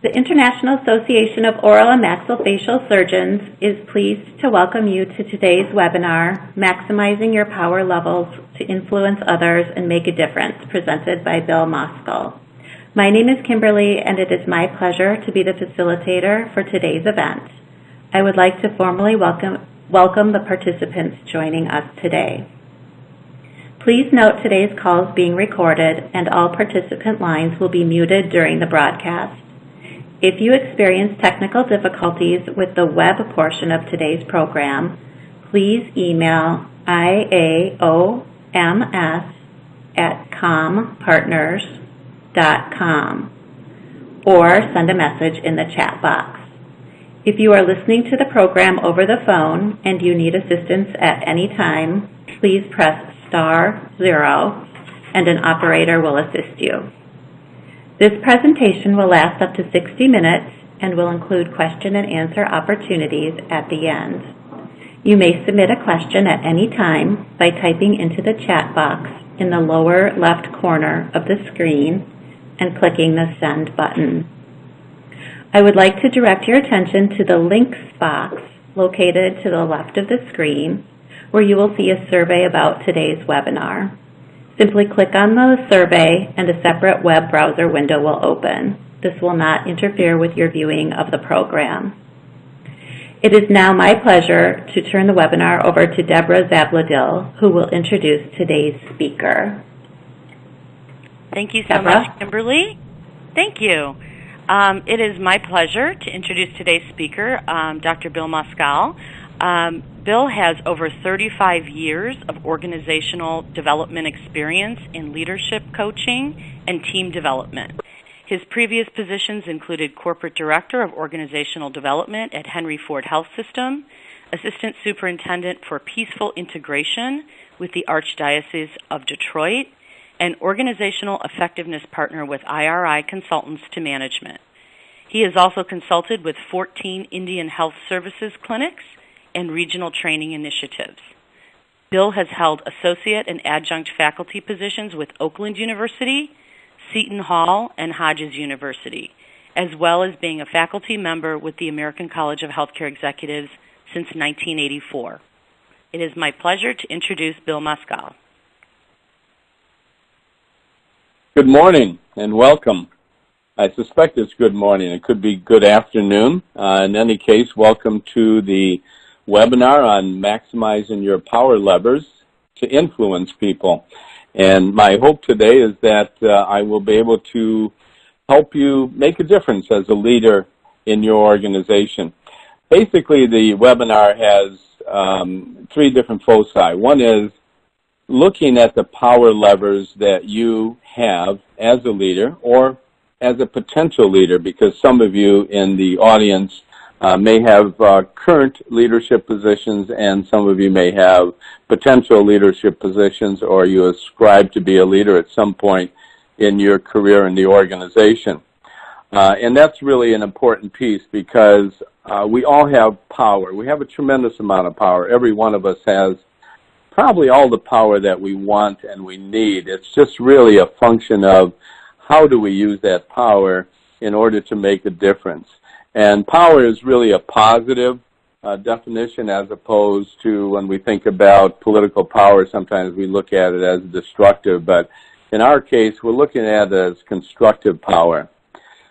The International Association of Oral and Maxillofacial Surgeons is pleased to welcome you to today's webinar, Maximizing Your Power Levels to Influence Others and Make a Difference, presented by Bill Moskal. My name is Kimberly, and it is my pleasure to be the facilitator for today's event. I would like to formally welcome the participants joining us today. Please note today's call is being recorded and all participant lines will be muted during the broadcast. If you experience technical difficulties with the web portion of today's program, please email IAOMS@compartners.com or send a message in the chat box. If you are listening to the program over the phone and you need assistance at any time, please press *0 and an operator will assist you. This presentation will last up to 60 minutes and will include question and answer opportunities at the end. You may submit a question at any time by typing into the chat box in the lower left corner of the screen and clicking the send button. I would like to direct your attention to the links box located to the left of the screen where you will see a survey about today's webinar. Simply click on the survey and a separate web browser window will open. This will not interfere with your viewing of the program. It is now my pleasure to turn the webinar over to Deborah Zabladil, who will introduce today's speaker. Thank you so much, Kimberly. Thank you. It is my pleasure to introduce today's speaker, Dr. Bill Moskal. Bill has over 35 years of organizational development experience in leadership coaching and team development. His previous positions included Corporate Director of Organizational Development at Henry Ford Health System, Assistant Superintendent for Peaceful Integration with the Archdiocese of Detroit, and Organizational Effectiveness Partner with IRI Consultants to Management. He has also consulted with 14 Indian Health Services clinics and regional training initiatives. Bill has held associate and adjunct faculty positions with Oakland University, Seton Hall, and Hodges University, as well as being a faculty member with the American College of Healthcare Executives since 1984. It is my pleasure to introduce Bill Moskal. Good morning and welcome. I suspect it's good morning. It could be good afternoon. In any case, welcome to the webinar on maximizing your power levers to influence people. And my hope today is that I will be able to help you make a difference as a leader in your organization. Basically, the webinar has three different foci. One is looking at the power levers that you have as a leader or as a potential leader, because some of you in the audience may have current leadership positions and some of you may have potential leadership positions, or you ascribe to be a leader at some point in your career in the organization. And that's really an important piece because we all have power. We have a tremendous amount of power. Every one of us has probably all the power that we want and we need. It's just really a function of how do we use that power in order to make a difference. And power is really a positive definition as opposed to when we think about political power, sometimes we look at it as destructive. But in our case, we're looking at it as constructive power.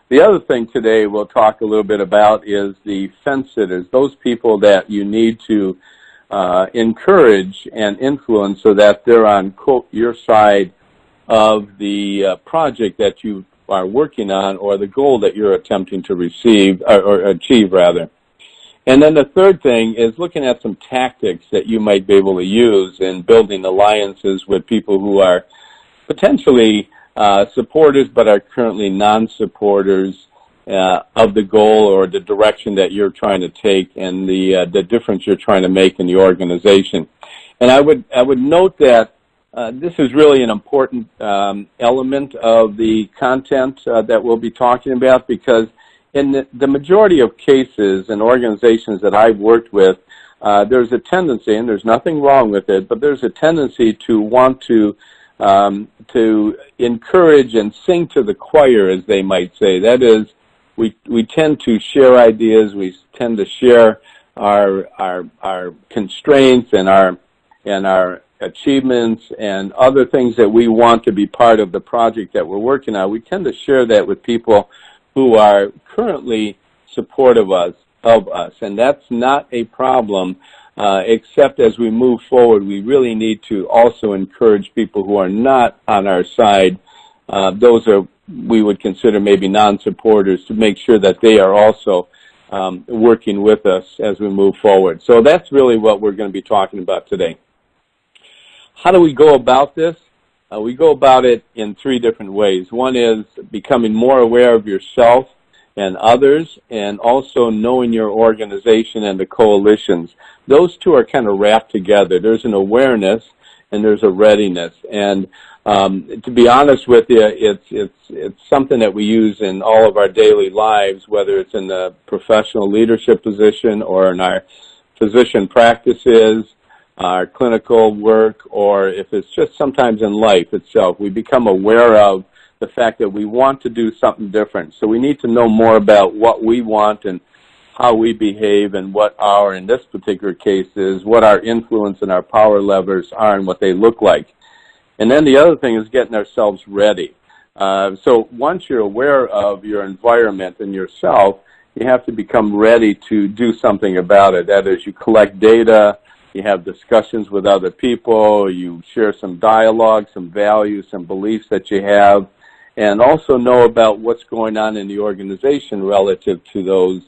The other thing today we'll talk a little bit about is the fence sitters, those people that you need to encourage and influence so that they're on, quote, your side of the project that you are working on or the goal that you're attempting to receive or achieve rather. And then the third thing is looking at some tactics that you might be able to use in building alliances with people who are potentially supporters but are currently non-supporters of the goal or the direction that you're trying to take and the difference you're trying to make in the organization. And I would note that this is really an important element of the content that we'll be talking about, because in the majority of cases in organizations that I've worked with, there's a tendency, and there's nothing wrong with it, but there's a tendency to want to encourage and sing to the choir, as they might say. That is, we tend to share ideas, we tend to share our constraints and our achievements and other things that we want to be part of the project that we're working on. We tend to share that with people who are currently supportive of us, and that's not a problem, except as we move forward, we really need to also encourage people who are not on our side. Those are, we would consider maybe non-supporters, to make sure that they are also working with us as we move forward. So that's really what we're going to be talking about today. How do we go about this? We go about it in three different ways. One is becoming more aware of yourself and others, and also knowing your organization and the coalitions. Those two are kind of wrapped together. There's an awareness and there's a readiness. And to be honest with you, it's something that we use in all of our daily lives, whether it's in the professional leadership position or in our physician practices, our clinical work, or if it's just sometimes in life itself. We become aware of the fact that we want to do something different. So we need to know more about what we want and how we behave, and what our, in this particular case, is what our influence and our power levers are and what they look like. And then the other thing is getting ourselves ready. So once you're aware of your environment and yourself, you have to become ready to do something about it. That is, you collect data, you have discussions with other people, you share some dialogue, some values, some beliefs that you have, and also know about what's going on in the organization relative to those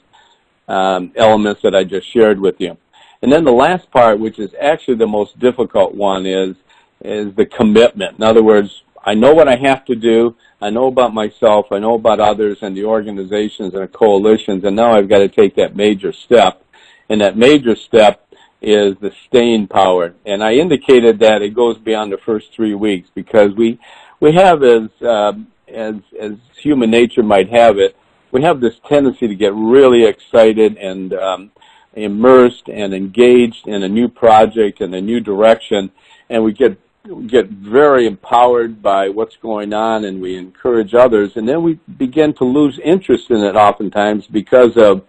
elements that I just shared with you. And then the last part, which is actually the most difficult one, is the commitment. In other words, I know what I have to do, I know about myself, I know about others and the organizations and the coalitions, and now I've got to take that major step. And that major step is the staying power. And I indicated that it goes beyond the first 3 weeks, because we have, as human nature might have it, we have this tendency to get really excited and immersed and engaged in a new project and a new direction, and we get very empowered by what's going on, and we encourage others, and then we begin to lose interest in it oftentimes because of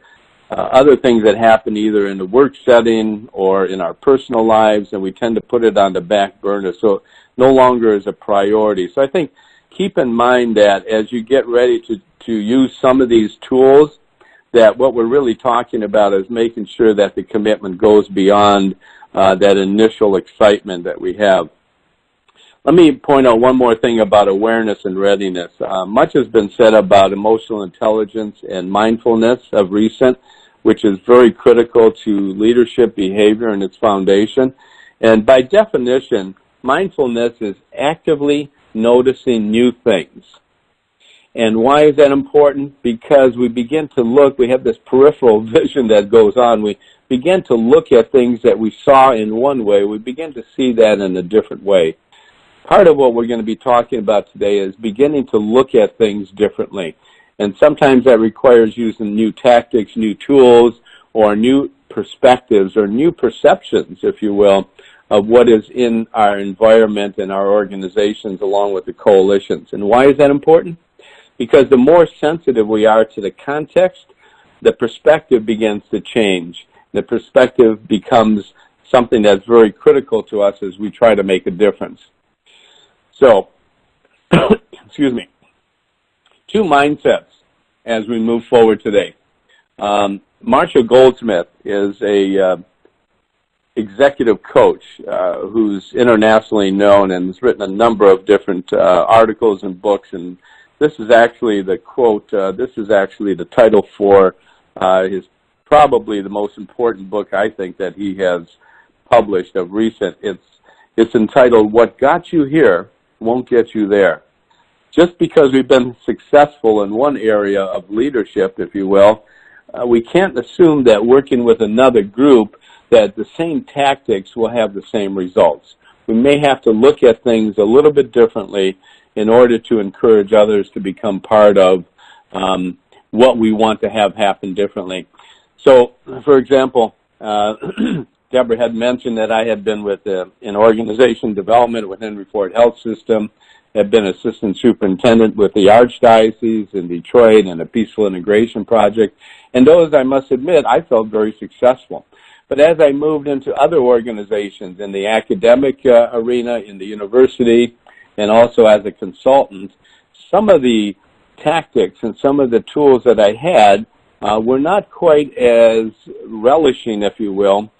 other things that happen either in the work setting or in our personal lives, and we tend to put it on the back burner, so it no longer is a priority. So I think keep in mind that as you get ready to use some of these tools, that what we're really talking about is making sure that the commitment goes beyond that initial excitement that we have. Let me point out one more thing about awareness and readiness. Much has been said about emotional intelligence and mindfulness of recent, which is very critical to leadership behavior and its foundation. And by definition, mindfulness is actively noticing new things. And why is that important? Because we begin to look, we have this peripheral vision that goes on. We begin to look at things that we saw in one way. We begin to see that in a different way. Part of what we're going to be talking about today is beginning to look at things differently. And sometimes that requires using new tactics, new tools, or new perspectives, or new perceptions, if you will, of what is in our environment and our organizations along with the coalitions. And why is that important? Because the more sensitive we are to the context, the perspective begins to change. The perspective becomes something that's very critical to us as we try to make a difference. So, excuse me, two mindsets as we move forward today. Marcia Goldsmith is a executive coach who's internationally known and has written a number of different articles and books, and this is actually the quote, this is actually the title for his probably the most important book I think that he has published of recent. It's entitled, What Got You Here Won't Get You There. Just because we've been successful in one area of leadership, if you will, we can't assume that working with another group that the same tactics will have the same results. We may have to look at things a little bit differently in order to encourage others to become part of what we want to have happen differently. So, for example, Deborah had mentioned that I had been with in organization development with Henry Ford Health System have been assistant superintendent with the Archdiocese in Detroit and a Peaceful Integration Project. And those, I must admit, I felt very successful. But as I moved into other organizations in the academic arena, in the university, and also as a consultant, some of the tactics and some of the tools that I had were not quite as relishing, if you will,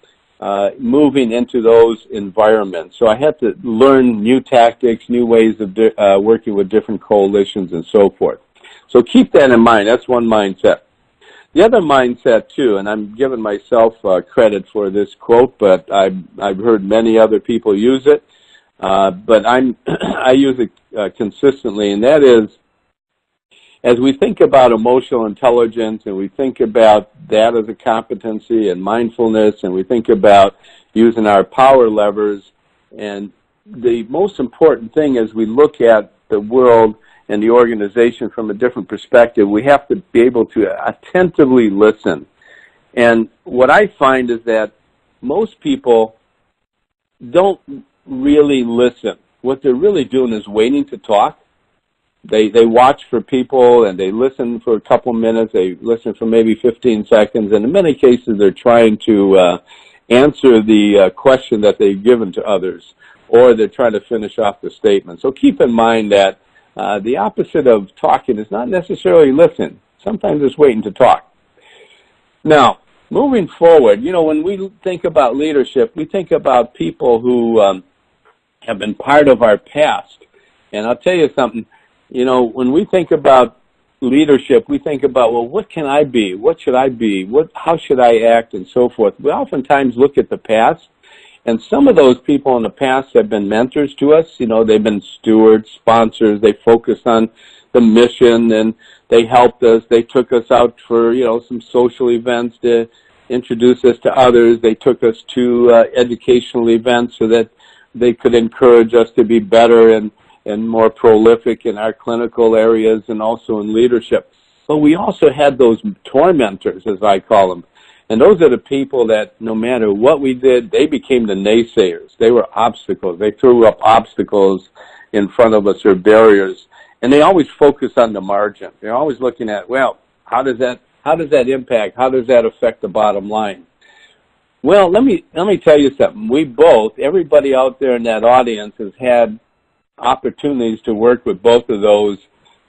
moving into those environments. So I had to learn new tactics, new ways of working with different coalitions and so forth. So keep that in mind. That's one mindset. The other mindset, too, and I'm giving myself credit for this quote, but I've heard many other people use it, but I use it consistently, and that is, as we think about emotional intelligence and we think about that as a competency and mindfulness, and we think about using our power levers, and the most important thing as we look at the world and the organization from a different perspective, we have to be able to attentively listen. And what I find is that most people don't really listen. What they're really doing is waiting to talk. They watch for people and they listen for a couple minutes. They listen for maybe 15 seconds. And in many cases, they're trying to answer the question that they've given to others, or they're trying to finish off the statement. So keep in mind that the opposite of talking is not necessarily listen. Sometimes it's waiting to talk. Now, moving forward, you know, when we think about leadership, we think about people who have been part of our past. And I'll tell you something. You know, when we think about leadership, we think about, well, what can I be? What should I be? How should I act? And so forth. We oftentimes look at the past, and some of those people in the past have been mentors to us. You know, they've been stewards, sponsors. They focused on the mission, and they helped us. They took us out for, you know, some social events to introduce us to others. They took us to educational events so that they could encourage us to be better and more prolific in our clinical areas and also in leadership. But we also had those tormentors, as I call them. And those are the people that no matter what we did, they became the naysayers. They were obstacles. They threw up obstacles in front of us, or barriers. And they always focus on the margin. They're always looking at, well, how does that impact? How does that affect the bottom line? Well, let me tell you something. Everybody out there in that audience has had opportunities to work with both of those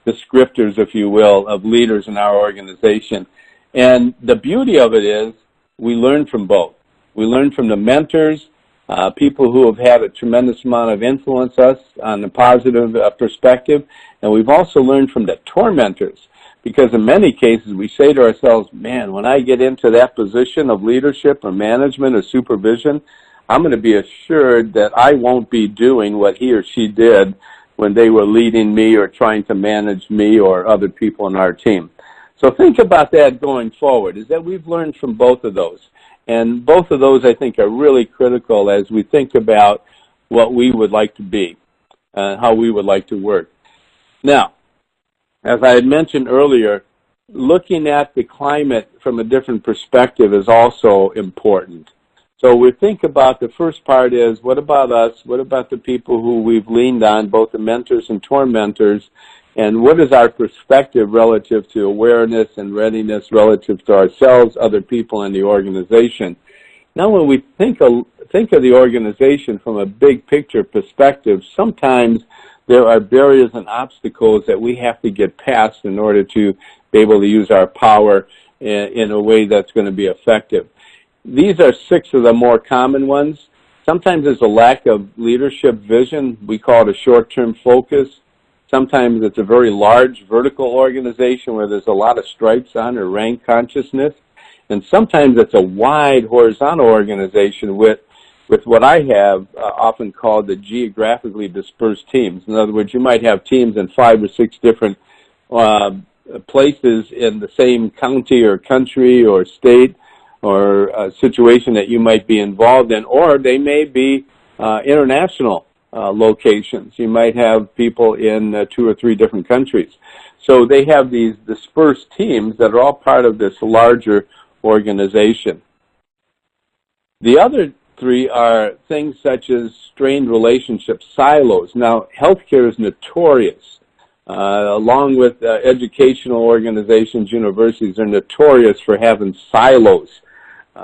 descriptors, if you will, of leaders in our organization. And the beauty of it is we learn from both. We learn from the mentors, people who have had a tremendous amount of influence us on a positive perspective, and we've also learned from the tormentors, because in many cases we say to ourselves, man, when I get into that position of leadership or management or supervision, I'm going to be assured that I won't be doing what he or she did when they were leading me or trying to manage me or other people in our team. So think about that going forward, is that we've learned from both of those. And both of those, I think, are really critical as we think about what we would like to be and how we would like to work. Now, as I had mentioned earlier, looking at the climate from a different perspective is also important. So we think about the first part is, what about us? What about the people who we've leaned on, both the mentors and tormentors? And what is our perspective relative to awareness and readiness relative to ourselves, other people in the organization? Now, when we think of the organization from a big picture perspective, sometimes there are barriers and obstacles that we have to get past in order to be able to use our power in a way that's going to be effective. These are 6 of the more common ones. Sometimes there's a lack of leadership vision. We call it a short-term focus. Sometimes it's a very large vertical organization where there's a lot of stripes on or rank consciousness. And sometimes it's a wide horizontal organization with what I have often called the geographically dispersed teams. In other words, you might have teams in 5 or 6 different places in the same county or country or state, or a situation that you might be involved in, or they may be international locations. You might have people in 2 or 3 different countries. So they have these dispersed teams that are all part of this larger organization. The other Three are things such as strained relationships, silos. Now, healthcare is notorious, along with educational organizations, universities, are notorious for having silos.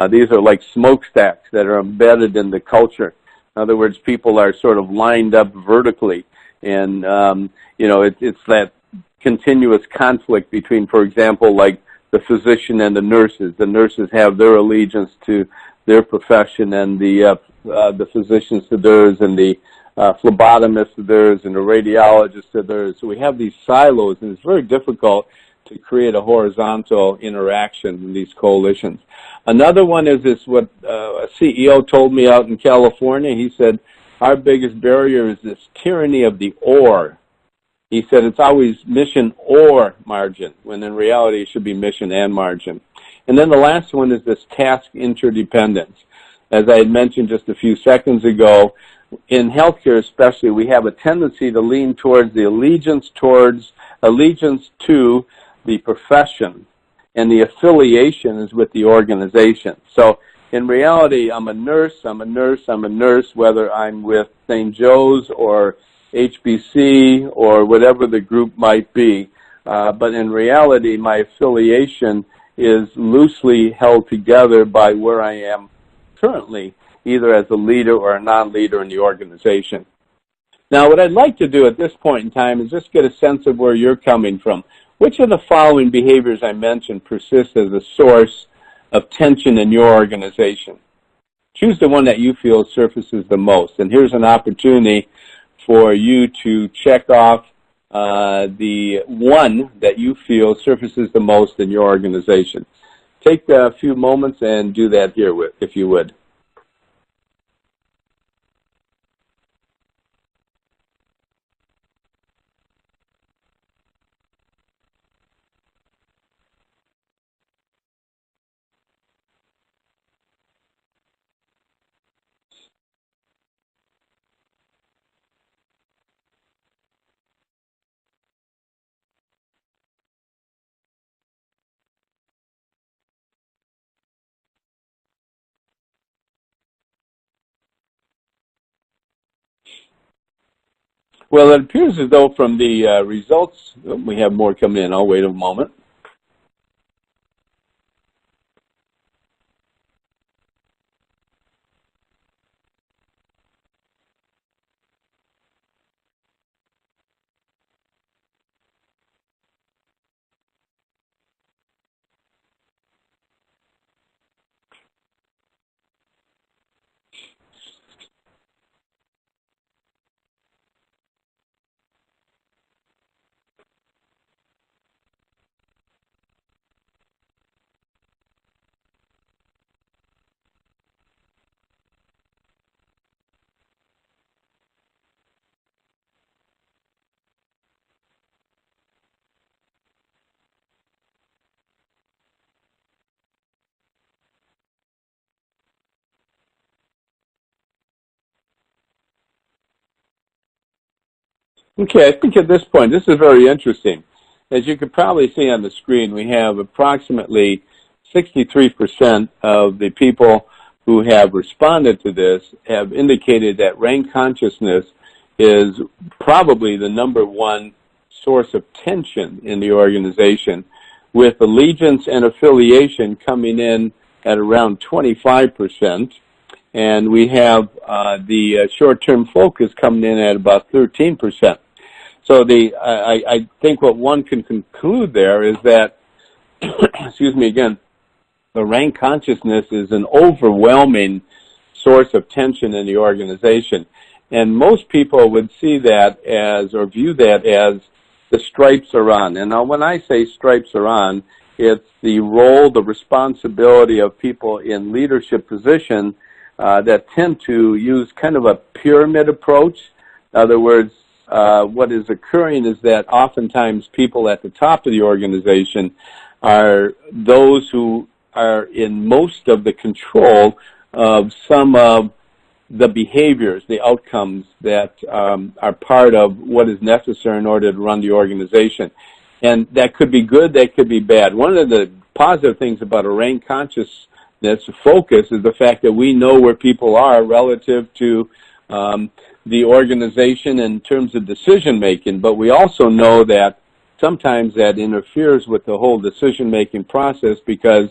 These are like smokestacks that are embedded in the culture. In other words, people are sort of lined up vertically, and it's that continuous conflict between, for example, like the physician and the nurses. The nurses have their allegiance to their profession, and the physicians to theirs, and the phlebotomists to theirs, and the radiologists to theirs. So we have these silos, and it's very difficult to create a horizontal interaction in these coalitions. Another one is this, what a CEO told me out in California. He said, our biggest barrier is this tyranny of the or. He said it's always mission or margin, when in reality it should be mission and margin. And then the last one is this task interdependence. As I had mentioned just a few seconds ago, in healthcare especially, we have a tendency to lean towards the allegiance to the profession, and the affiliation is with the organization. So in reality, I'm a nurse, whether I'm with St. Joe's or HBC or whatever the group might be. But in reality, my affiliation is loosely held together by where I am currently, either as a leader or a non-leader in the organization. Now, what I'd like to do at this point in time is just get a sense of where you're coming from. Which of the following behaviors I mentioned persist as a source of tension in your organization? Choose the one that you feel surfaces the most. And here's an opportunity for you to check off the one that you feel surfaces the most in your organization. Take a few moments and do that here, if you would. Well, it appears as though from the results, we have more coming in. I'll wait a moment. Okay, I think at this point, this is very interesting. As you could probably see on the screen, we have approximately 63% of the people who have responded to this have indicated that rank consciousness is probably the #1 source of tension in the organization, with allegiance and affiliation coming in at around 25%. And we have the short-term focus coming in at about 13%. So I think what one can conclude there is that, excuse me again, the rank consciousness is an overwhelming source of tension in the organization. And most people would see that as, or view that as, the stripes are on. And now when I say stripes are on, it's the role, the responsibility of people in leadership position that tend to use kind of a pyramid approach. In other words, what is occurring is that oftentimes people at the top of the organization are those who are in most of the control of some of the behaviors, the outcomes that are part of what is necessary in order to run the organization. And that could be good, that could be bad. One of the positive things about a rank conscious that's the focus, is the fact that we know where people are relative to the organization in terms of decision making, but we also know that sometimes that interferes with the whole decision making process because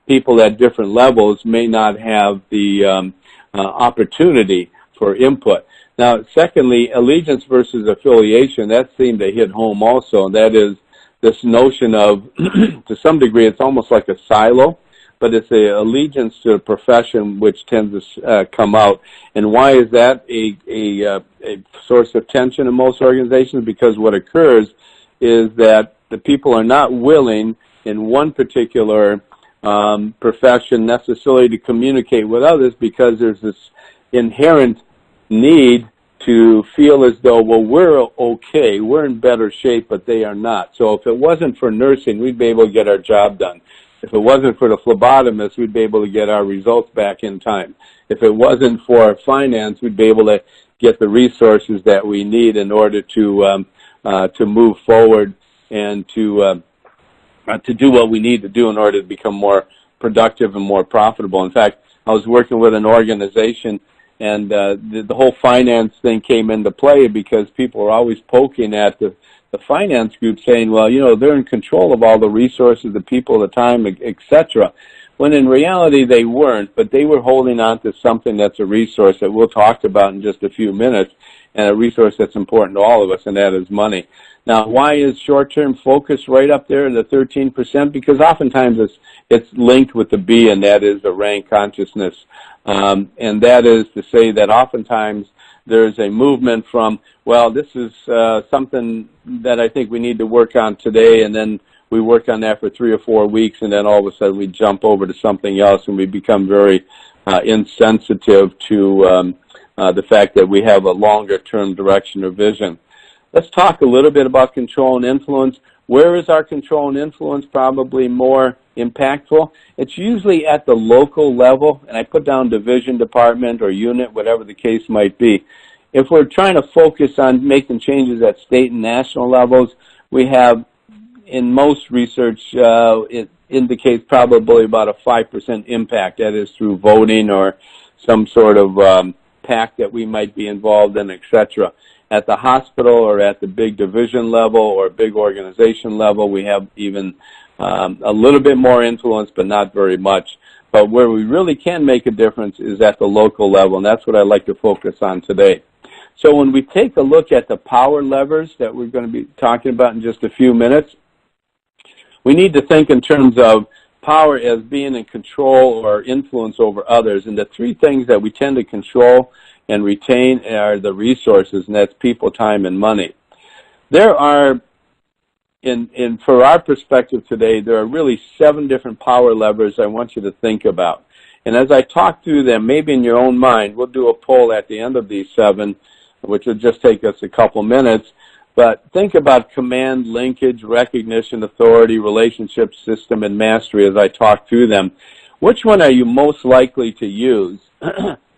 people at different levels may not have the opportunity for input. Now, secondly, allegiance versus affiliation, that seemed to hit home also, and that is this notion of, to some degree, it's almost like a silo, but it's the allegiance to a profession which tends to come out. And why is that a source of tension in most organizations? Because what occurs is that the people are not willing in one particular profession necessarily to communicate with others because there's this inherent need to feel as though, well, we're okay, we're in better shape, but they are not. So if it wasn't for nursing, we'd be able to get our job done. If it wasn't for the phlebotomist, we'd be able to get our results back in time. If it wasn't for finance, we'd be able to get the resources that we need in order to move forward and to do what we need to do in order to become more productive and more profitable. In fact, I was working with an organization, and the whole finance thing came into play because people were always poking at the finance group saying, well, you know, they're in control of all the resources, the people, the time, etc. When in reality they weren't, but they were holding on to something that's a resource that we'll talk about in just a few minutes, and a resource that's important to all of us, and that is money. Now, why is short-term focus right up there in the 13%? Because oftentimes it's linked with the B, and that is the rank consciousness. And that is to say that oftentimes there's a movement from, well, this is something that I think we need to work on today, and then we work on that for 3 or 4 weeks, and then all of a sudden we jump over to something else, and we become very insensitive to the fact that we have a longer-term direction or vision. Let's talk a little bit about control and influence. Where is our control and influence probably more impactful? It's usually at the local level, and I put down division, department, or unit, whatever the case might be. If we're trying to focus on making changes at state and national levels, we have, in most research, it indicates probably about a 5% impact. That is through voting or some sort of PAC that we might be involved in, etc. At the hospital or at the big division level or big organization level, we have even a little bit more influence, but not very much. But where we really can make a difference is at the local level, and that's what I'd like to focus on today. So when we take a look at the power levers that we're going to be talking about in just a few minutes, we need to think in terms of power as being in control or influence over others. And the three things that we tend to control and retain are the resources, and that's people, time, and money. There are, for our perspective today, there are really 7 different power levers I want you to think about. And as I talk through them, maybe in your own mind, we'll do a poll at the end of these 7, which will just take us a couple minutes. But think about command, linkage, recognition, authority, relationship, system, and mastery as I talk through them. Which one are you most likely to use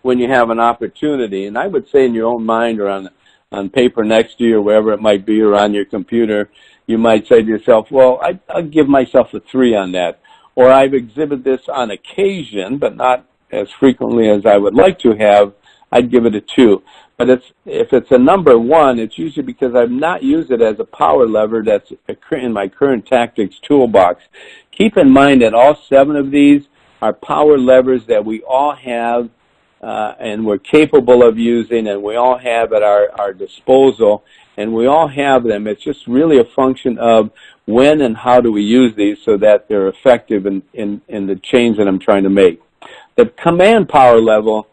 when you have an opportunity? And I would say in your own mind or on paper next to you or wherever it might be or on your computer, you might say to yourself, well, I'll give myself a 3 on that. Or I've exhibited this on occasion, but not as frequently as I would like to have, I'd give it a 2. But if it's a number 1, it's usually because I've not used it as a power lever that's in my current tactics toolbox. Keep in mind that all 7 of these are power levers that we all have and we're capable of using, and we all have at our disposal, and we all have them. It's just really a function of when and how do we use these so that they're effective in the change that I'm trying to make. The command power level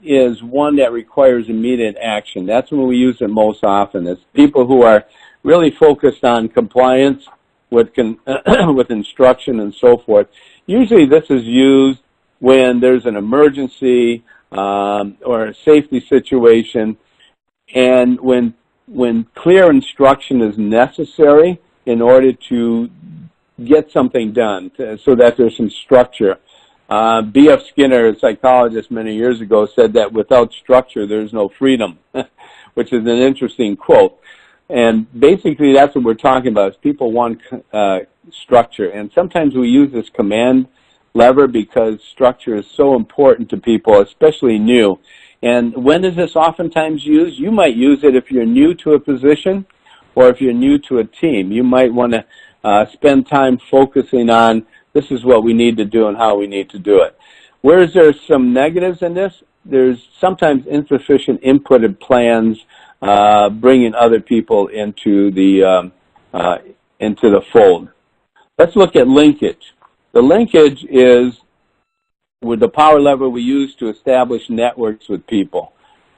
is one that requires immediate action. That's when we use it most often. It's people who are really focused on compliance with instruction and so forth. Usually this is used when there's an emergency or a safety situation, and when clear instruction is necessary in order to get something done so that there's some structure. B.F. Skinner, a psychologist many years ago, said that without structure, there's no freedom, which is an interesting quote. And basically, that's what we're talking about, is people want structure. And sometimes we use this command lever because structure is so important to people, especially new. And when is this oftentimes used? You might use it if you're new to a position or if you're new to a team. You might want to spend time focusing on this is what we need to do and how we need to do it. Where is there some negatives in this? There's sometimes insufficient inputted plans bringing other people into the fold. Let's look at linkage. The linkage is with the power lever we use to establish networks with people.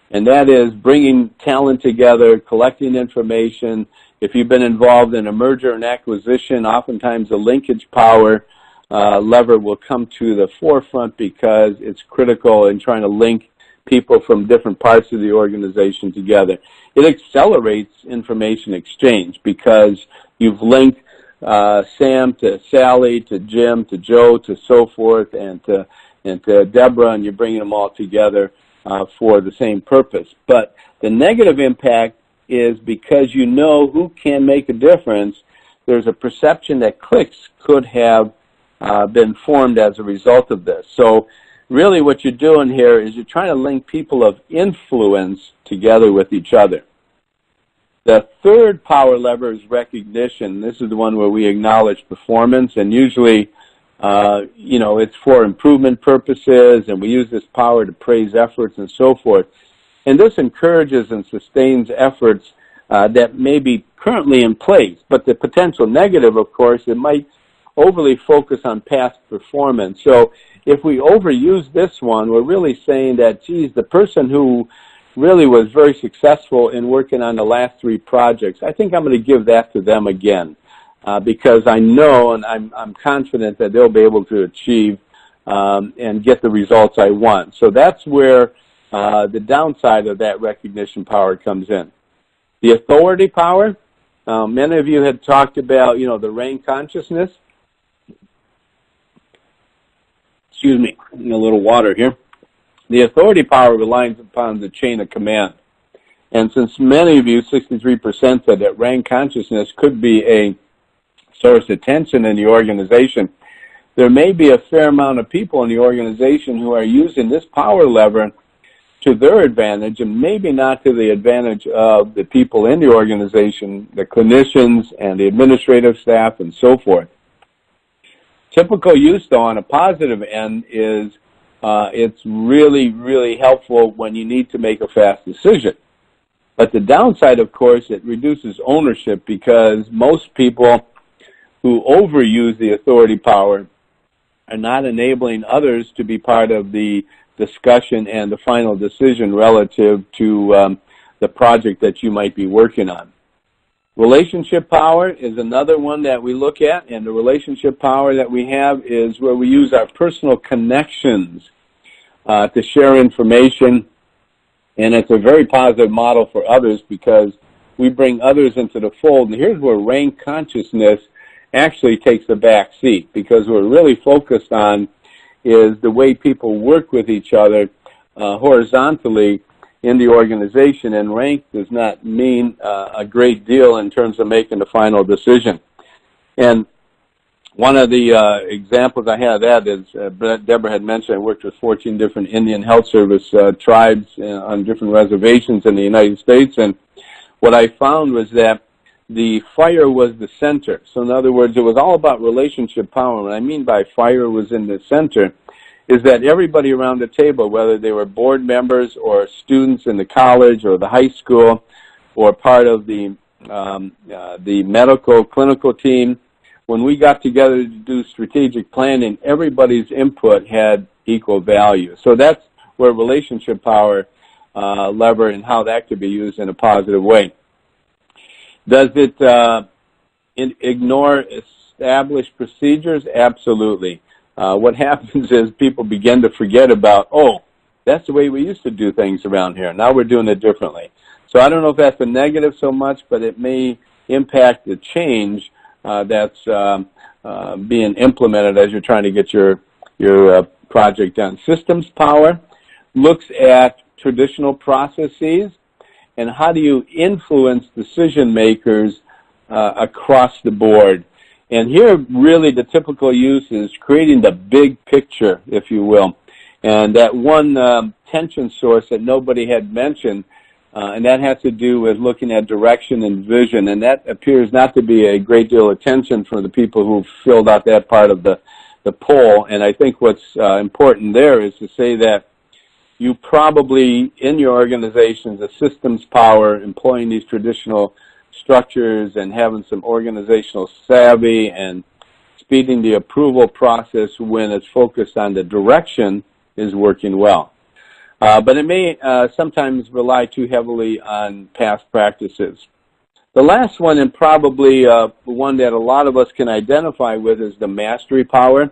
And that is bringing talent together, collecting information. If you've been involved in a merger and acquisition, oftentimes the linkage power lever will come to the forefront because it's critical in trying to link people from different parts of the organization together. It accelerates information exchange because you've linked Sam to Sally, to Jim, to Joe, to so forth, and to Deborah, and you're bringing them all together for the same purpose. But the negative impact is because you know who can make a difference, there's a perception that cliques could have been formed as a result of this. So really what you're doing here is you're trying to link people of influence together with each other. The third power lever is recognition. This is the one where we acknowledge performance, and usually it's for improvement purposes, and we use this power to praise efforts and so forth. And this encourages and sustains efforts that may be currently in place. But the potential negative, of course, it might overly focus on past performance. So if we overuse this one, we're really saying that, geez, the person who really was very successful in working on the last 3 projects, I think I'm going to give that to them again. Because I know and I'm confident that they'll be able to achieve and get the results I want. So that's where the downside of that recognition power comes in. The authority power, many of you had talked about, the rank consciousness. Excuse me, a little water here. The authority power relies upon the chain of command. And since many of you, 63%, said that rank consciousness could be a source of tension in the organization, there may be a fair amount of people in the organization who are using this power lever to their advantage and maybe not to the advantage of the people in the organization, the clinicians and the administrative staff and so forth. Typical use, though, on a positive end is it's really, really helpful when you need to make a fast decision. But the downside, of course, it reduces ownership because most people who overuse the authority power are not enabling others to be part of the discussion and the final decision relative to the project that you might be working on. Relationship power is another one that we look at, and the relationship power that we have is where we use our personal connections to share information, and it's a very positive model for others because we bring others into the fold. And here's where rank consciousness actually takes the back seat, because what we're really focused on is the way people work with each other horizontally in the organization, and rank does not mean a great deal in terms of making the final decision. And one of the examples I had of that is, Deborah had mentioned, I worked with 14 different Indian Health Service tribes on different reservations in the United States, and what I found was that the fire was the center. So in other words, it was all about relationship power. What I mean by fire was in the center is that everybody around the table, whether they were board members or students in the college or the high school or part of the medical clinical team, when we got together to do strategic planning, everybody's input had equal value. So that's where relationship power lever and how that could be used in a positive way. Does it ignore established procedures? Absolutely. What happens is people begin to forget about, oh, that's the way we used to do things around here. Now we're doing it differently. So I don't know if that's a negative so much, but it may impact the change that's being implemented as you're trying to get your project done. Systems power looks at traditional processes and how do you influence decision makers across the board. And here, really, the typical use is creating the big picture, if you will. And that one tension source that nobody had mentioned, and that has to do with looking at direction and vision. And that appears not to be a great deal of attention for the people who filled out that part of the poll. And I think what's important there is to say that you probably, in your organizations, the systems power, employing these traditional structures and having some organizational savvy and speeding the approval process when it's focused on the direction is working well. But it may sometimes rely too heavily on past practices. The last one, and probably one that a lot of us can identify with, is the mastery power.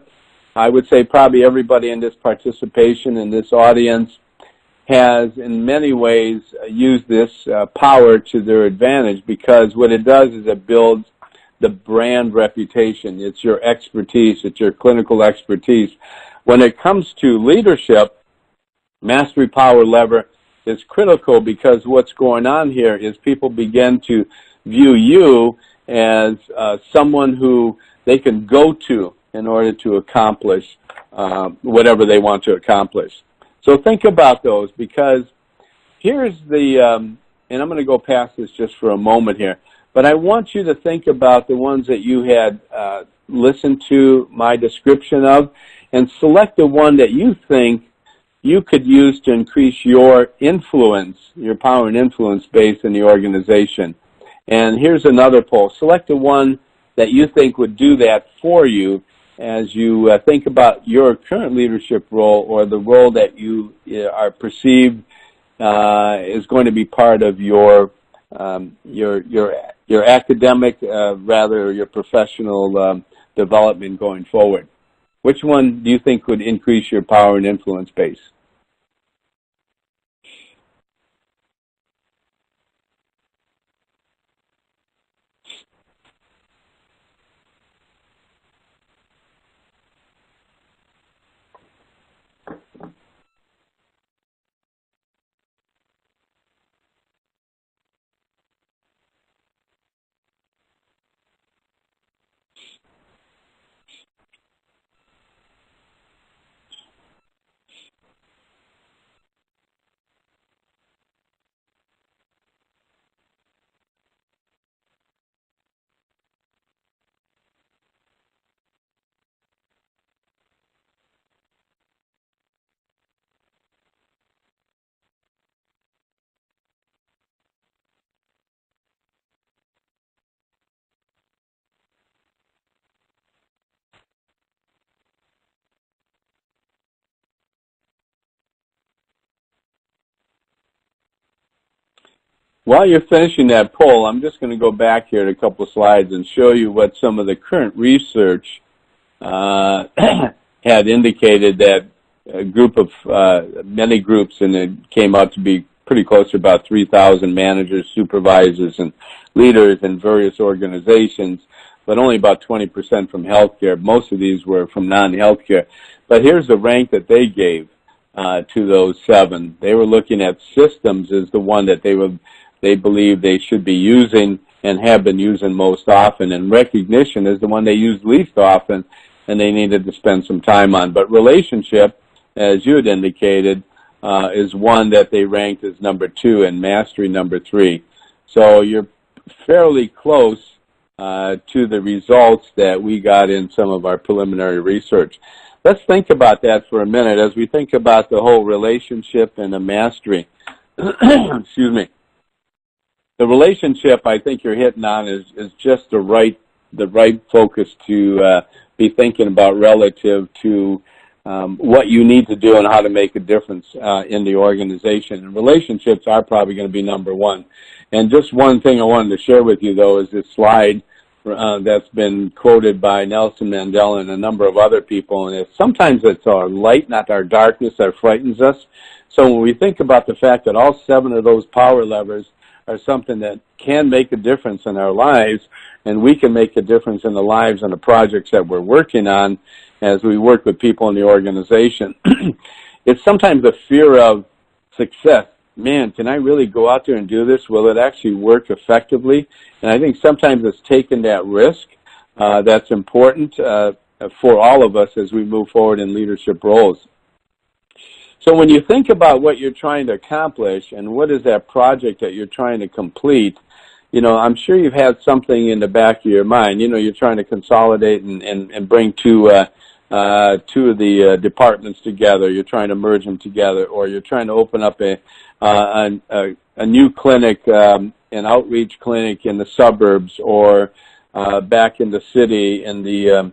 I would say probably everybody in this participation in this audience has in many ways used this power to their advantage, because what it does is it builds the brand reputation. It's your expertise. It's your clinical expertise. When it comes to leadership, mastery power lever is critical, because what's going on here is people begin to view you as someone who they can go to in order to accomplish whatever they want to accomplish. So think about those, because here's the, and I'm going to go past this just for a moment here, but I want you to think about the ones that you had listened to my description of, and select the one that you think you could use to increase your influence, your power and influence base in the organization. And here's another poll. Select the one that you think would do that for you as you think about your current leadership role, or the role that you are perceived is going to be part of your academic, rather your professional development going forward. Which one do you think would increase your power and influence base? While you're finishing that poll, I'm just going to go back here to a couple of slides and show you what some of the current research had indicated, that a group of many groups, and it came out to be pretty close to about 3,000 managers, supervisors, and leaders in various organizations, but only about 20% from healthcare. Most of these were from non-healthcare. But here's the rank that they gave to those 7. They were looking at systems as the one that they believe they should be using and have been using most often, and recognition is the one they use least often and they needed to spend some time on. But relationship, as you had indicated, is one that they ranked as number 2, and mastery number 3. So you're fairly close to the results that we got in some of our preliminary research. Let's think about that for a minute as we think about the whole relationship and the mastery. Excuse me. The relationship I think you're hitting on is just the right focus to be thinking about relative to what you need to do and how to make a difference in the organization. And relationships are probably going to be number 1. And just one thing I wanted to share with you, though, is this slide that's been quoted by Nelson Mandela and a number of other people. And sometimes it's our light, not our darkness, that frightens us. So when we think about the fact that all 7 of those power levers are something that can make a difference in our lives, and we can make a difference in the lives and the projects that we're working on as we work with people in the organization. It's sometimes the fear of success. Man, can I really go out there and do this? Will it actually work effectively? And I think sometimes it's taking that risk that's important for all of us as we move forward in leadership roles. So when you think about what you're trying to accomplish and what is that project that you're trying to complete, I'm sure you've had something in the back of your mind. You're trying to consolidate and bring two of the departments together. You're trying to merge them together, or you're trying to open up a new clinic, an outreach clinic in the suburbs, or back in the city, in the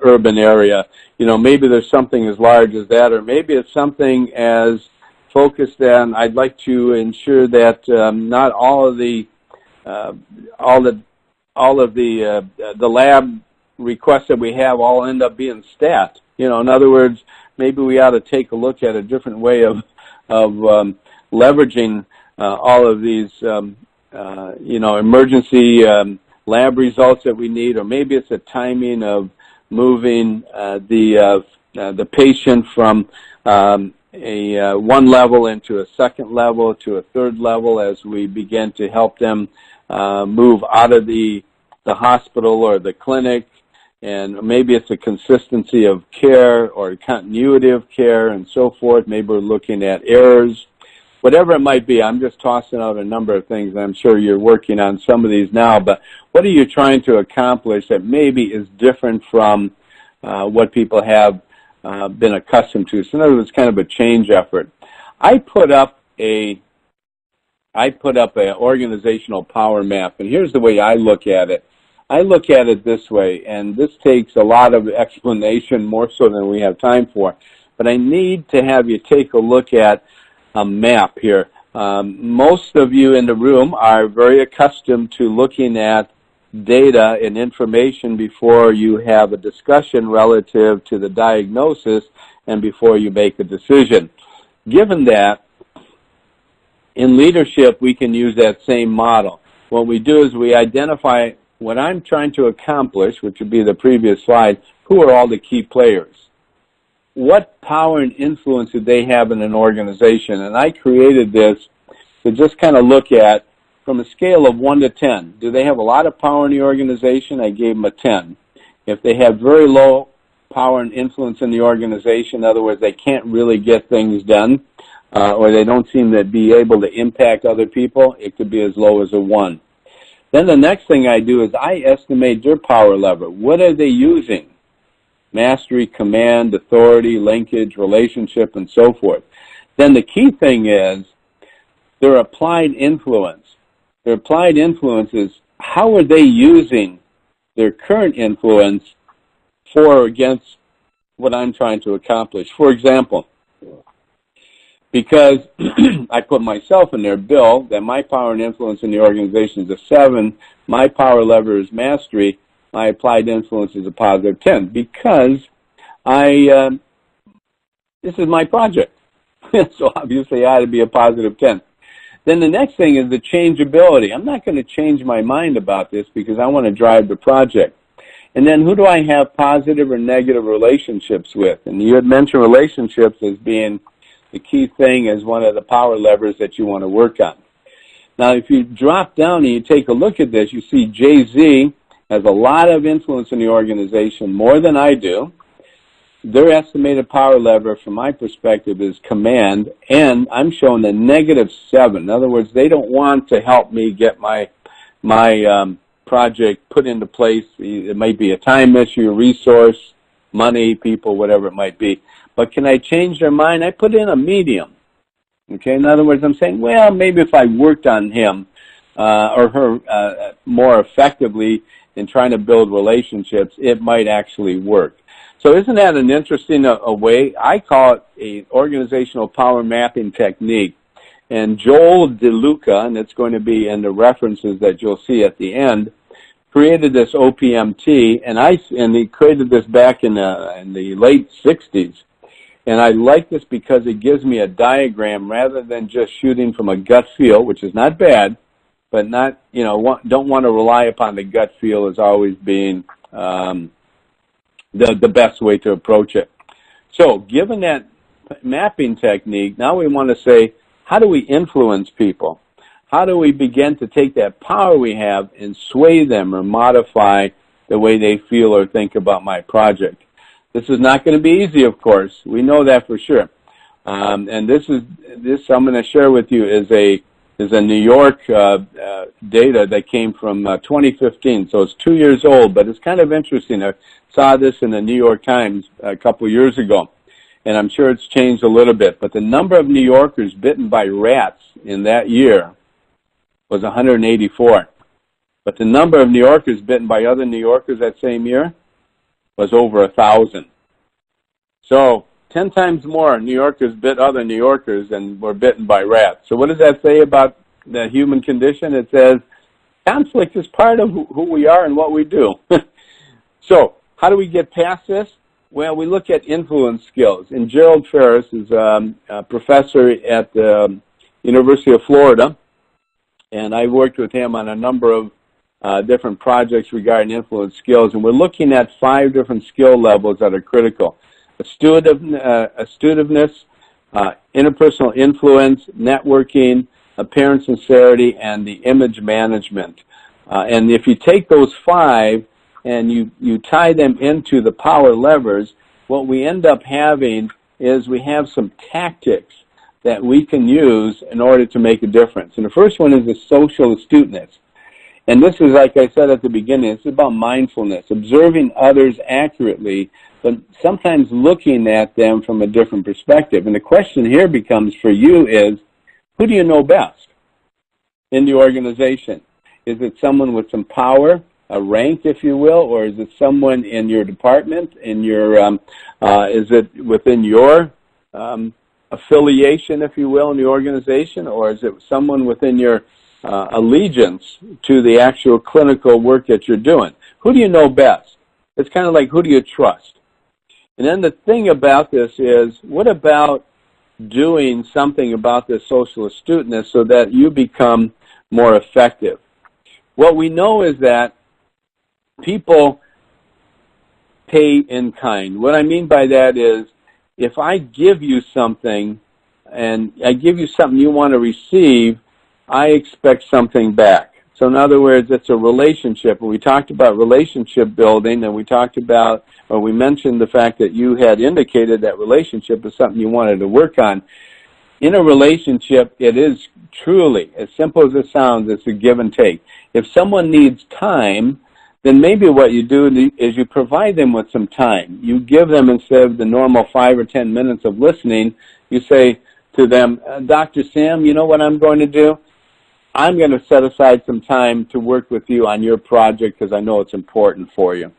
urban area. Maybe there's something as large as that, or maybe it's something as focused on, I'd like to ensure that not all of the lab requests that we have all end up being stat. In other words, maybe we ought to take a look at a different way of leveraging all of these emergency lab results that we need, or maybe it's a timing of moving the patient from one level into a second level to a third level as we begin to help them move out of the hospital or the clinic. And maybe it's a consistency of care or continuity of care and so forth. Maybe we're looking at errors. Whatever it might be, I'm just tossing out a number of things. I'm sure you're working on some of these now, but what are you trying to accomplish that maybe is different from what people have been accustomed to? So in other words, kind of a change effort. I put up an organizational power map, and here's the way I look at it. I look at it this way, and this takes a lot of explanation, more so than we have time for, but I need to have you take a look at a map here. Most of you in the room are very accustomed to looking at data and information before you have a discussion relative to the diagnosis and before you make a decision. Given that, in leadership, we can use that same model. What we do is we identify what I'm trying to accomplish, which would be the previous slide. Who are all the key players? What power and influence do they have in an organization? And I created this to just kind of look at, from a scale of 1 to 10, do they have a lot of power in the organization? I gave them a 10. If they have very low power and influence in the organization, in other words, they can't really get things done, or they don't seem to be able to impact other people, it could be as low as a 1. Then the next thing I do is I estimate their power lever. What are they using? Mastery, command, authority, linkage, relationship, and so forth. Then the key thing is their applied influence. Their applied influence is how are they using their current influence for or against what I'm trying to accomplish. For example, because I put myself in there, Bill, that my power and influence in the organization is a 7, my power lever is mastery, my applied influence is a positive 10, because this is my project. So obviously I ought to be a positive 10. Then the next thing is the changeability. I'm not going to change my mind about this because I want to drive the project. And then who do I have positive or negative relationships with? And you had mentioned relationships as being the key thing as one of the power levers that you want to work on. Now, if you drop down and you take a look at this, you see Jay-Z has a lot of influence in the organization, more than I do. Their estimated power lever, from my perspective, is command, and I'm showing a -7. In other words, they don't want to help me get my project put into place. It might be a time issue, a resource, money, people, whatever it might be. But can I change their mind? I put in a medium. Okay, in other words, I'm saying, well, maybe if I worked on him or her more effectively in trying to build relationships, it might actually work. So isn't that an interesting way? I call it an organizational power mapping technique. And Joel DeLuca, and it's going to be in the references that you'll see at the end, created this OPMT, and he created this back in the late 60s. And I like this because it gives me a diagram rather than just shooting from a gut feel, which is not bad, but not, don't want to rely upon the gut feel as always being the best way to approach it. So given that mapping technique, now we want to say, how do we influence people? how do we begin to take that power we have and sway them or modify the way they feel or think about my project? This is not going to be easy, of course. We know that for sure. And this I'm going to share with you is a New York data that came from 2015, so it's 2 years old, but it's kind of interesting. I saw this in the New York Times a couple years ago, and I'm sure it's changed a little bit. But the number of New Yorkers bitten by rats in that year was 184. But the number of New Yorkers bitten by other New Yorkers that same year was over 1,000. So 10 times more New Yorkers bit other New Yorkers than were bitten by rats. So what does that say about the human condition? It says conflict is part of who we are and what we do. So how do we get past this? Well, we look at influence skills. And Gerald Ferris is a professor at the University of Florida, and I worked with him on a number of different projects regarding influence skills, and we're looking at 5 different skill levels that are critical. Astutiveness, interpersonal influence, networking, apparent sincerity, and the image management. And if you take those 5 and you tie them into the power levers, what we end up having is we have some tactics that we can use in order to make a difference. And the first one is the social astuteness. And this is, like I said at the beginning, it's about mindfulness, observing others accurately, but sometimes looking at them from a different perspective. And the question here becomes for you is, who do you know best in the organization? Is it someone with some power, a rank, if you will, or is it someone in your department, in your, is it within your affiliation, if you will, in the organization, or is it someone within your allegiance to the actual clinical work that you're doing? Who do you know best? It's kind of like, who do you trust? And then the thing about this is, what about doing something about this social astuteness so that you become more effective? What we know is that people pay in kind. What I mean by that is, if I give you something and I give you something you want to receive, I expect something back. So in other words, it's a relationship. We talked about relationship building, and we talked about, or we mentioned the fact that you had indicated that relationship is something you wanted to work on. In a relationship, it is truly, as simple as it sounds, it's a give and take. If someone needs time, then maybe what you do is you provide them with some time. You give them, instead of the normal 5 or 10 minutes of listening, you say to them, Dr. Sam, you know what I'm going to do? I'm going to set aside some time to work with you on your project because I know it's important for you.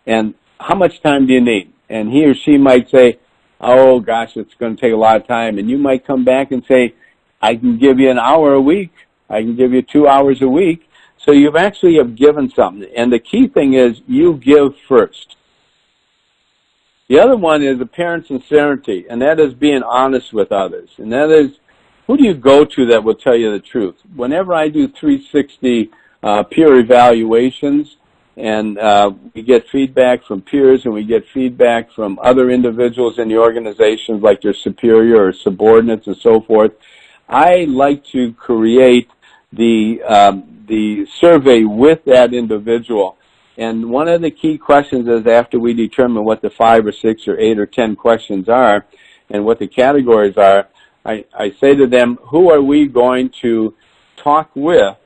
And how much time do you need? And he or she might say, oh, gosh, it's going to take a lot of time. And you might come back and say, I can give you an hour a week. I can give you 2 hours a week. So you've actually have given something. And the key thing is you give first. The other one is apparent sincerity, and that is being honest with others. And that is, who do you go to that will tell you the truth? Whenever I do 360 peer evaluations, and we get feedback from peers and we get feedback from other individuals in the organizations, like their superior or subordinates and so forth, I like to create the survey with that individual. And one of the key questions is, after we determine what the 5 or 6 or 8 or 10 questions are and what the categories are, I say to them, who are we going to talk with?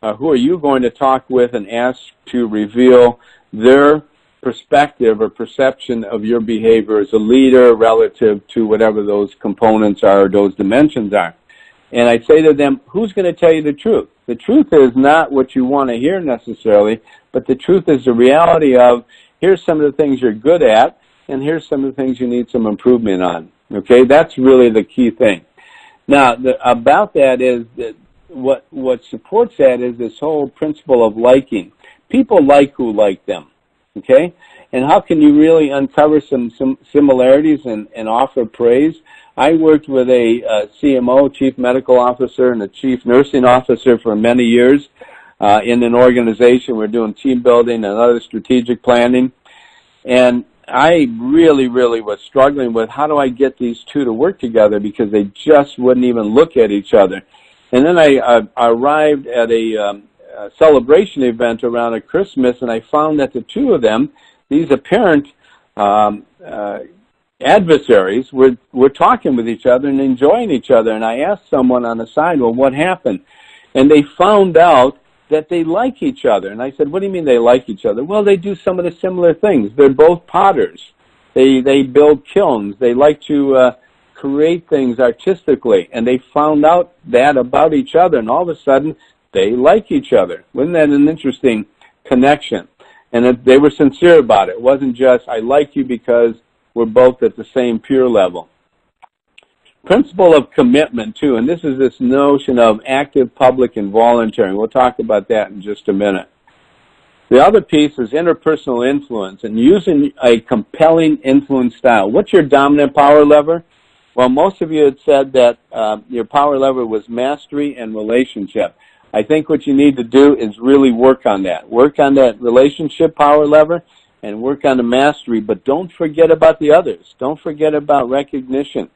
Who are you going to talk with and ask to reveal their perspective or perception of your behavior as a leader relative to whatever those components are or those dimensions are? And I say to them, who's going to tell you the truth? The truth is not what you want to hear necessarily, but the truth is the reality of, here's some of the things you're good at, and here's some of the things you need some improvement on. Okay, that's really the key thing. Now, about that is that what supports that is this whole principle of liking. People like who like them. Okay, and how can you really uncover some similarities and offer praise? I worked with a CMO, Chief Medical Officer, and a Chief Nursing Officer for many years in an organization. We're doing team building and other strategic planning. And I really was struggling with, how do I get these two to work together, because they just wouldn't even look at each other. And then I arrived at a celebration event around a Christmas, and I found that the two of them, these apparent adversaries, were talking with each other and enjoying each other. And I asked someone on the side, well, what happened? And they found out that they like each other. And I said, what do you mean they like each other? Well, they do some of the similar things. They're both potters. They build kilns. They like to create things artistically. And they found out that about each other. And all of a sudden, they like each other. Wasn't that an interesting connection? And they were sincere about it. It wasn't just, I like you because we're both at the same peer level. Principle of commitment, too, and this is this notion of active, public, and voluntary. We'll talk about that in just a minute. The other piece is interpersonal influence and using a compelling influence style. What's your dominant power lever? Well, most of you had said that your power lever was mastery and relationship. I think what you need to do is really work on that. Work on that relationship power lever and work on the mastery, but don't forget about the others. Don't forget about recognition.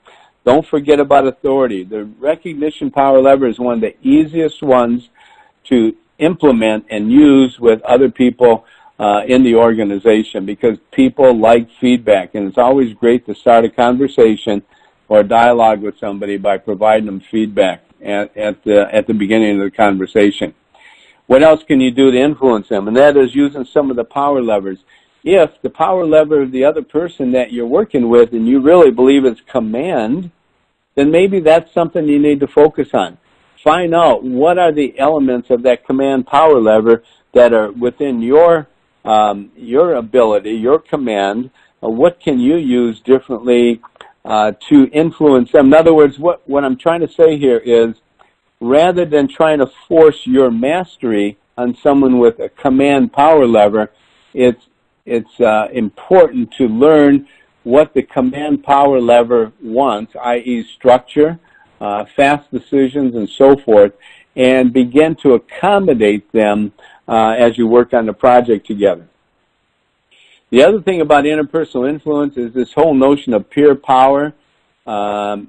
Don't forget about authority. The recognition power lever is one of the easiest ones to implement and use with other people in the organization because people like feedback, and it's always great to start a conversation or a dialogue with somebody by providing them feedback at the beginning of the conversation. What else can you do to influence them? And that is using some of the power levers. If the power lever of the other person that you're working with and you really believe it's command, then maybe that's something you need to focus on. Find out what are the elements of that command power lever that are within your ability, your command. What can you use differently to influence them? In other words, what I'm trying to say here is rather than trying to force your mastery on someone with a command power lever, it's important to learn what the command power lever wants, i.e. structure, fast decisions, and so forth, and begin to accommodate them as you work on the project together. The other thing about interpersonal influence is this whole notion of peer power to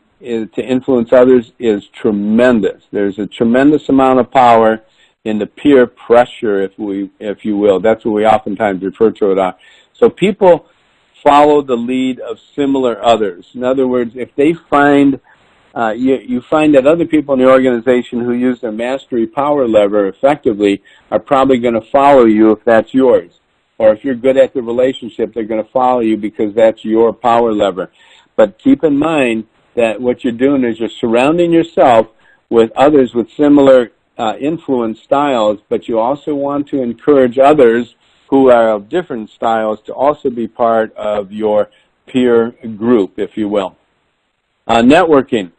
influence others is tremendous. There's a tremendous amount of power in the peer pressure, if you will. That's what we oftentimes refer to it on. So people follow the lead of similar others. In other words, if they find, you find that other people in the organization who use their mastery power lever effectively are probably going to follow you if that's yours. Or if you're good at the relationship, they're going to follow you because that's your power lever. But keep in mind that what you're doing is you're surrounding yourself with others with similar influence styles, but you also want to encourage others who are of different styles to also be part of your peer group, if you will. Networking.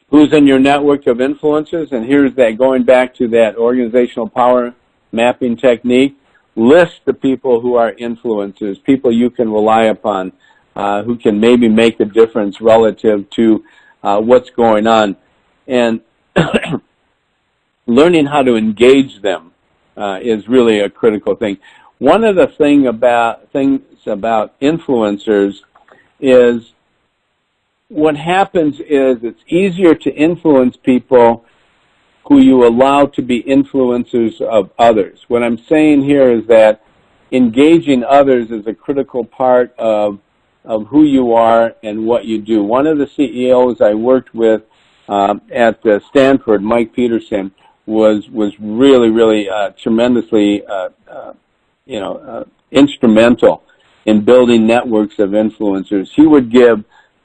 Who's in your network of influencers? And here's that, going back to that organizational power mapping technique. List the people who are influencers, people you can rely upon, who can maybe make a difference relative to what's going on. And learning how to engage them is really a critical thing. One of the things about influencers is what happens is it's easier to influence people who you allow to be influencers of others. What I'm saying here is that engaging others is a critical part of who you are and what you do. One of the CEOs I worked with at Stanford, Mike Peterson, was really tremendously instrumental in building networks of influencers. He would give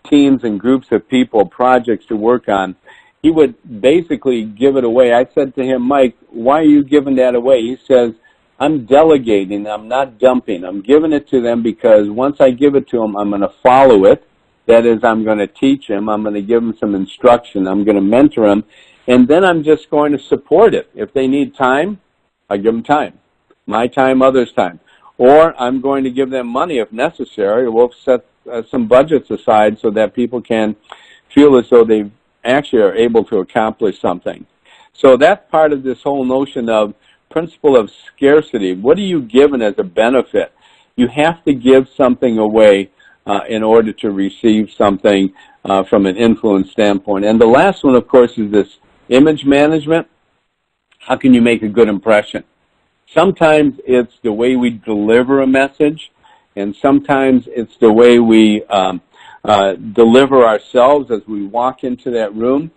teams and groups of people projects to work on. He would basically give it away. I said to him, Mike, why are you giving that away? He says, I'm delegating. I'm not dumping. I'm giving it to them because once I give it to them, I'm going to follow it. That is, I'm going to teach them. I'm going to give them some instruction. I'm going to mentor them. And then I'm just going to support it. If they need time, I give them time. My time, others' time. Or I'm going to give them money if necessary. We'll set some budgets aside so that people can feel as though they actually are able to accomplish something. So that's part of this whole notion of principle of scarcity. What are you given as a benefit? You have to give something away in order to receive something from an influence standpoint. And the last one, of course, is this Image management, how can you make a good impression? Sometimes it's the way we deliver a message, and sometimes it's the way we deliver ourselves as we walk into that room.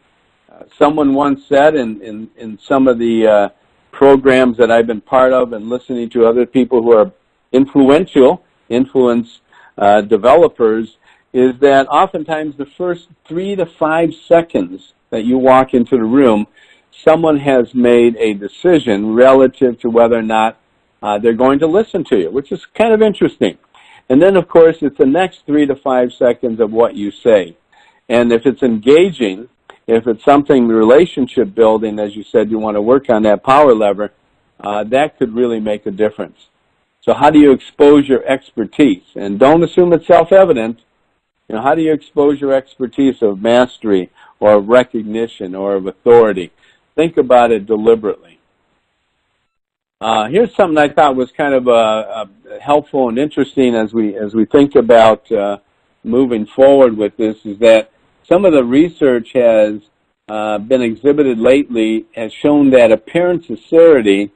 Someone once said in some of the programs that I've been part of and listening to other people who are influence developers, is that oftentimes the first 3 to 5 seconds that you walk into the room, someone has made a decision relative to whether or not they're going to listen to you, which is kind of interesting. And then, of course, it's the next 3 to 5 seconds of what you say. And if it's engaging, if it's something relationship building, as you said, you want to work on that power lever, that could really make a difference. So how do you expose your expertise? And don't assume it's self-evident. You know, how do you expose your expertise of mastery or of recognition or of authority? Think about it deliberately. Here's something I thought was kind of helpful and interesting as we think about moving forward with this, is that some of the research has been exhibited lately has shown that apparent sincerity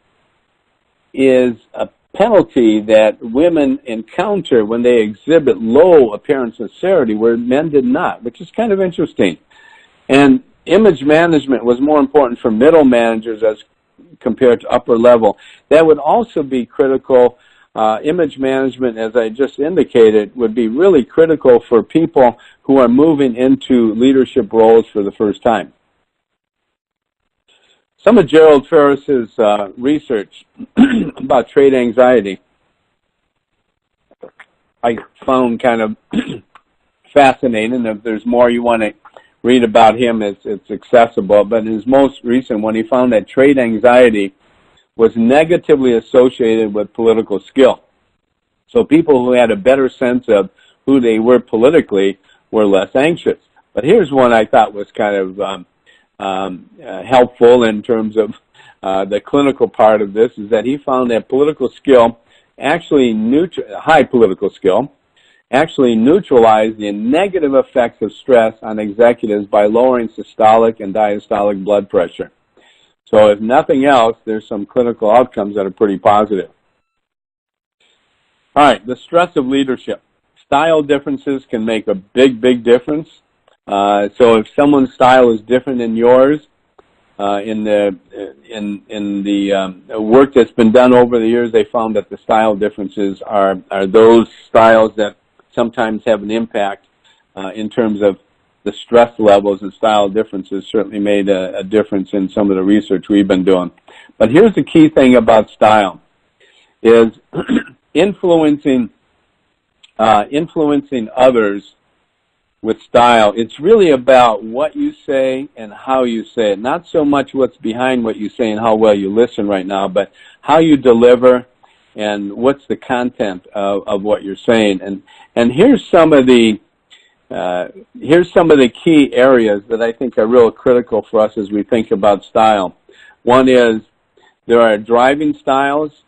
is a penalty that women encounter when they exhibit low apparent sincerity, where men did not, which is kind of interesting. And image management was more important for middle managers as compared to upper level. That would also be critical. Image management, as I just indicated, would be really critical for people who are moving into leadership roles for the first time. Some of Gerald Ferris's research about trait anxiety I found kind of fascinating. If there's more you want to read about him, it's accessible. But in his most recent one, he found that trait anxiety was negatively associated with political skill. So people who had a better sense of who they were politically were less anxious. But here's one I thought was kind of helpful in terms of the clinical part of this, is that he found that political skill actually high political skill actually neutralized the negative effects of stress on executives by lowering systolic and diastolic blood pressure. So if nothing else, there's some clinical outcomes that are pretty positive. All right, the stress of leadership. Style differences can make a big difference. So if someone's style is different than yours, in the work that's been done over the years, they found that the style differences are those styles that sometimes have an impact in terms of the stress levels, and style differences certainly made a difference in some of the research we've been doing. But here's the key thing about style, is influencing others with style. It's really about what you say and how you say it. Not so much what's behind what you say and how well you listen right now, but how you deliver and what's the content of what you're saying. And here's some of the key areas that I think are real critical for us as we think about style. One is there are driving styles.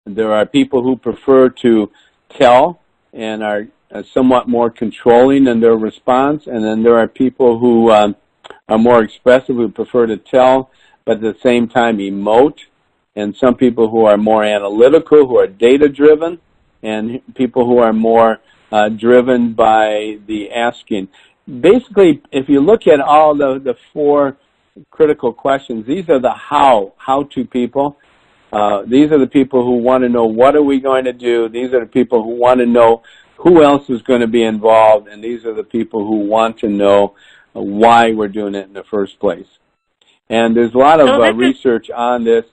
There are people who prefer to tell and are somewhat more controlling in their response, and then there are people who are more expressive, who prefer to tell, but at the same time emote, and some people who are more analytical, who are data-driven, and people who are more driven by the asking. Basically, if you look at all the 4 critical questions, these are the how-to people. These are the people who want to know, what are we going to do? These are the people who want to know who else is going to be involved, and these are the people who want to know why we're doing it in the first place. And there's a lot of research on this.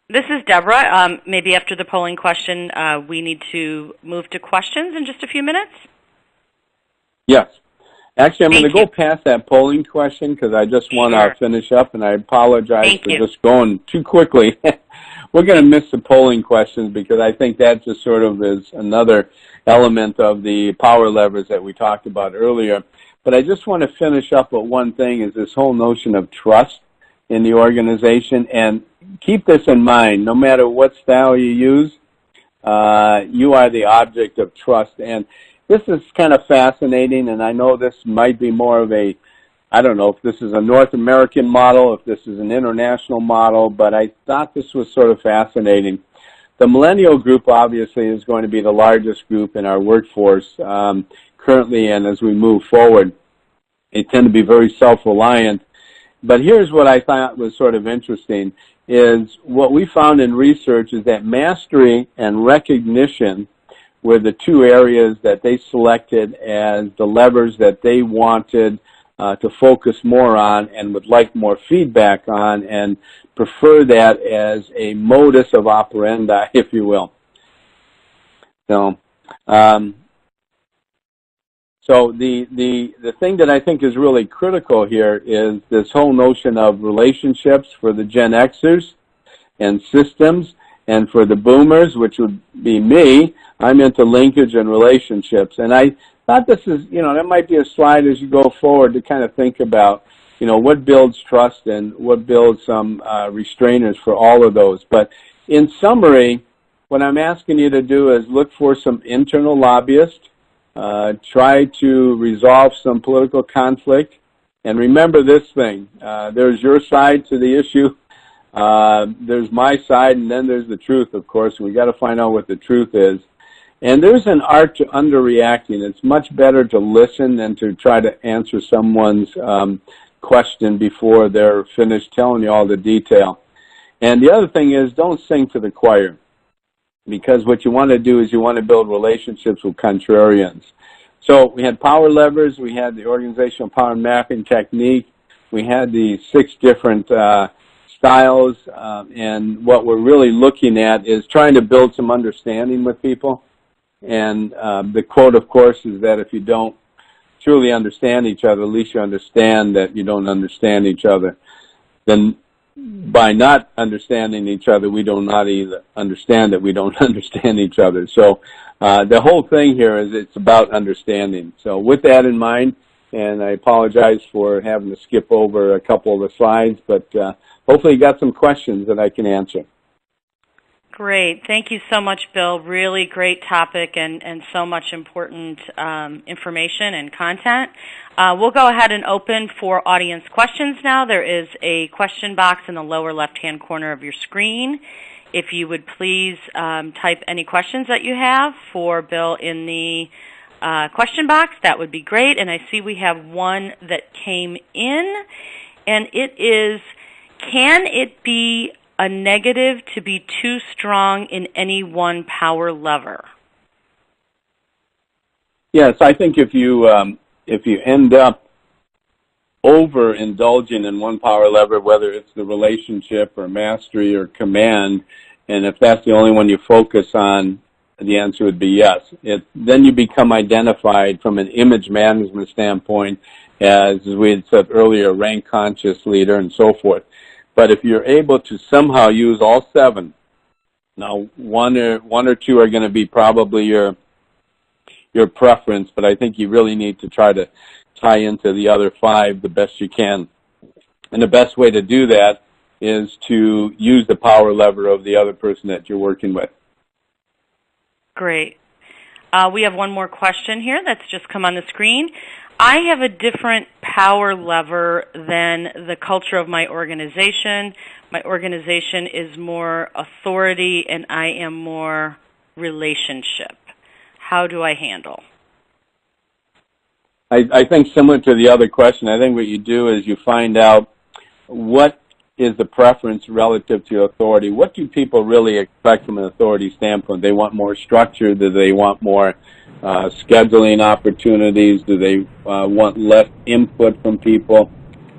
This is Deborah. Maybe after the polling question, we need to move to questions in just a few minutes? Yes. Actually, I'm going to go past that polling question because I just want to finish up, and I apologize for just going too quickly. We're going to miss the polling questions because I think that just sort of is another element of the power levers that we talked about earlier. But I just want to finish up with one thing, is this whole notion of trust in the organization. And keep this in mind, no matter what style you use, you are the object of trust. And this is kind of fascinating, and I know this might be more of a I don't know if this is a North American model, if this is an international model, but I thought this was sort of fascinating. The millennial group obviously is going to be the largest group in our workforce currently and as we move forward. They tend to be very self-reliant. But here's what I thought was sort of interesting, is what we found in research is that mastery and recognition were the two areas that they selected as the levers that they wanted to focus more on and would like more feedback on and prefer that as a modus of operandi, if you will. So, the thing that I think is really critical here is this whole notion of relationships for the Gen Xers and systems, and for the boomers, which would be me, I'm into linkage and relationships. And I thought this is, that might be a slide as you go forward to kind of think about, what builds trust and what builds some restrainers for all of those. But in summary, what I'm asking you to do is look for some internal lobbyists, try to resolve some political conflict, and remember this thing, there's your side to the issue, there's my side, and then there's the truth, of course, and we got to find out what the truth is. And there's an art to underreacting. It's much better to listen than to try to answer someone's question before they're finished telling you all the detail. And the other thing is, don't sing to the choir, because what you want to do is you want to build relationships with contrarians. So we had power levers, we had the organizational power mapping technique, we had the 6 different styles, and what we're really looking at is trying to build some understanding with people. And the quote, of course, is that if you don't truly understand each other, at least you understand that you don't understand each other. Then by not understanding each other, we do not either understand that we don't understand each other. So the whole thing here is it's about understanding. So with that in mind, and I apologize for having to skip over a couple of the slides, but hopefully you got some questions that I can answer. Great. Thank you so much, Bill. Really great topic and so much important information and content. We'll go ahead and open for audience questions now. There is a question box in the lower left-hand corner of your screen. If you would please type any questions that you have for Bill in the question box, that would be great. And I see we have one that came in, and it is, can it be a negative to be too strong in any one power lever? Yes, I think if you end up overindulging in one power lever, whether it's the relationship or mastery or command, and if that's the only one you focus on, the answer would be yes. Then you become identified from an image management standpoint as we had said earlier, rank conscious leader and so forth. But if you're able to somehow use all 7, now one or two are going to be probably your preference, but I think you really need to try to tie into the other 5 the best you can. And the best way to do that is to use the power lever of the other person that you're working with. Great. We have one more question here that's just come on the screen. I have a different power lever than the culture of my organization. My organization is more authority, and I am more relationship. How do I handle? I think similar to the other question, I think what you do is you find out what is the preference relative to authority. What do people really expect from an authority standpoint? They want more structure? Do they want more scheduling opportunities? Do they want less input from people?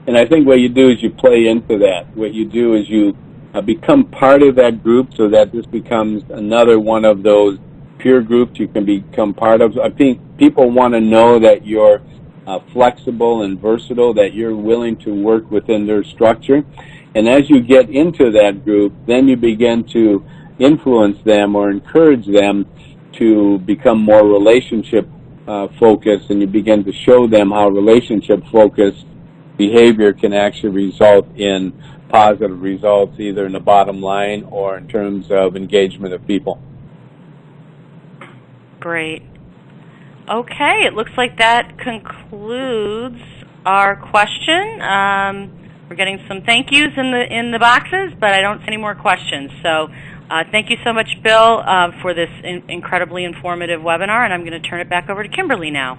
And I think what you do is you play into that. What you do is you become part of that group so that this becomes another one of those peer groups you can become part of. I think people want to know that you're flexible and versatile, that you're willing to work within their structure. And as you get into that group, then you begin to influence them or encourage them to become more relationship focused, and you begin to show them how relationship focused behavior can actually result in positive results, either in the bottom line or in terms of engagement of people. Great. Okay, it looks like that concludes our question. We're getting some thank yous in the boxes, but I don't see any more questions. So thank you so much, Bill, for this incredibly informative webinar, and I'm going to turn it back over to Kimberly now.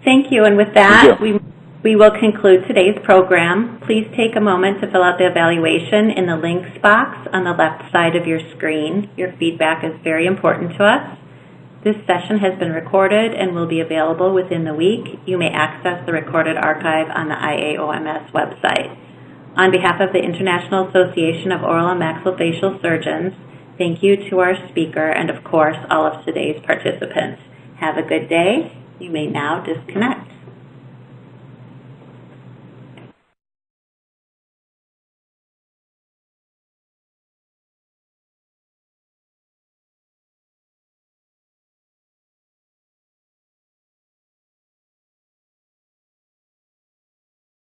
Thank you. And with that, we will conclude today's program. Please take a moment to fill out the evaluation in the links box on the left side of your screen. Your feedback is very important to us. This session has been recorded and will be available within the week. You may access the recorded archive on the IAOMS website. On behalf of the International Association of Oral and Maxillofacial Surgeons, thank you to our speaker and, of course, all of today's participants. Have a good day. You may now disconnect.